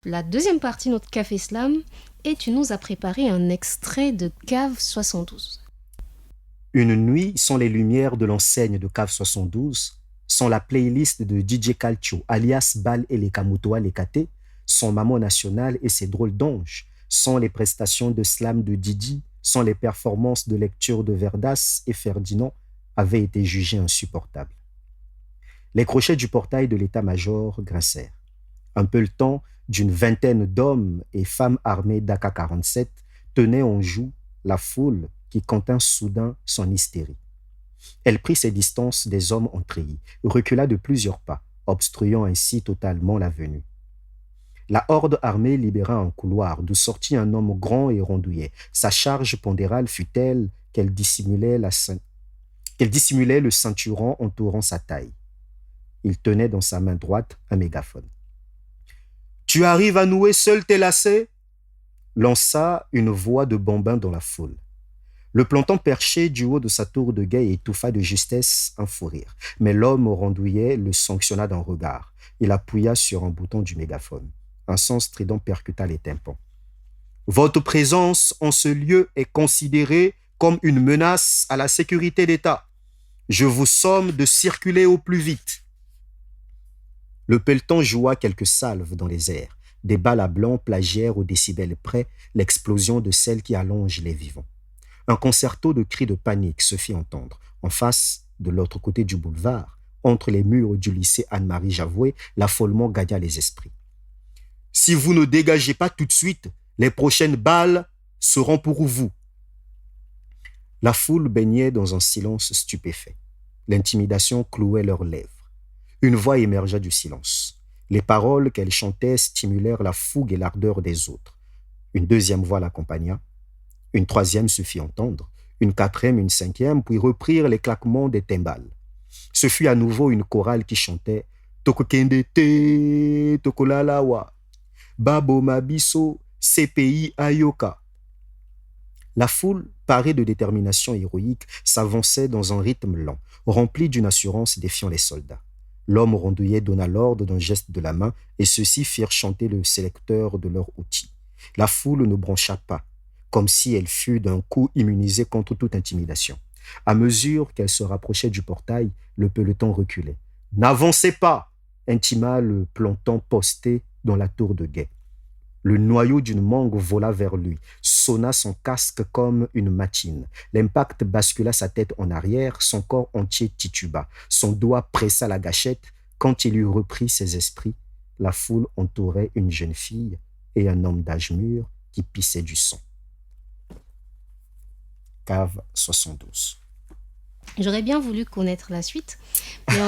La deuxième partie de notre Café Slam, et tu nous as préparé un extrait de Cave 72. Une nuit sans les lumières de l'enseigne de Cave 72, sans la playlist de DJ Calcio, alias Bal et les Kamutoa Lekate, sans Maman National et ses drôles d'anges, sans les prestations de slam de Didi, sans les performances de lecture de Verdas et Ferdinand, avaient été jugées insupportables. Les crochets du portail de l'état-major grincèrent. Un peloton d'une vingtaine d'hommes et femmes armés d'AK-47 tenait en joue la foule qui contint soudain son hystérie. Elle prit ses distances des hommes en treillis, recula de plusieurs pas, obstruant ainsi totalement la venue. La horde armée libéra un couloir d'où sortit un homme grand et rondouillet. Sa charge pondérale fut telle qu'elle dissimulait le ceinturon entourant sa taille. Il tenait dans sa main droite un mégaphone. « Tu arrives à nouer seul tes lacets ?» lança une voix de bambin dans la foule. Le planton perché du haut de sa tour de guet étouffa de justesse un fou rire. Mais l'homme au rondouillet le sanctionna d'un regard. Il appuya sur un bouton du mégaphone. Un son strident percuta les tympans. « Votre présence en ce lieu est considérée comme une menace à la sécurité d'État. Je vous somme de circuler au plus vite. » Le peloton joua quelques salves dans les airs. Des balles à blanc plagièrent au décibel près l'explosion de celle qui allonge les vivants. Un concerto de cris de panique se fit entendre. En face, de l'autre côté du boulevard, entre les murs du lycée Anne-Marie Javoué, l'affolement gagna les esprits. « Si vous ne dégagez pas tout de suite, les prochaines balles seront pour vous. » La foule baignait dans un silence stupéfait. L'intimidation clouait leurs lèvres. Une voix émergea du silence. Les paroles qu'elle chantait stimulèrent la fougue et l'ardeur des autres. Une deuxième voix l'accompagna. Une troisième se fit entendre. Une quatrième, une cinquième, puis reprirent les claquements des timbales. Ce fut à nouveau une chorale qui chantait « Tokokendete, Tokolalawa, Babo Mabiso, CPI Ayoka ». La foule, parée de détermination héroïque, s'avançait dans un rythme lent, rempli d'une assurance défiant les soldats. L'homme rondouillet donna l'ordre d'un geste de la main et ceux-ci firent chanter le sélecteur de leur outil. La foule ne broncha pas, comme si elle fût d'un coup immunisée contre toute intimidation. À mesure qu'elle se rapprochait du portail, le peloton reculait. « N'avancez pas !» intima le planton posté dans la tour de guet. Le noyau d'une mangue vola vers lui, sonna son casque comme une matine. L'impact bascula sa tête en arrière, son corps entier tituba. Son doigt pressa la gâchette. Quand il eut repris ses esprits, la foule entourait une jeune fille et un homme d'âge mûr qui pissait du sang. Cave 72. J'aurais bien voulu connaître la suite, mais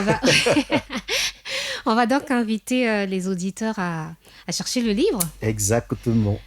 on va donc inviter les auditeurs à chercher le livre. Exactement.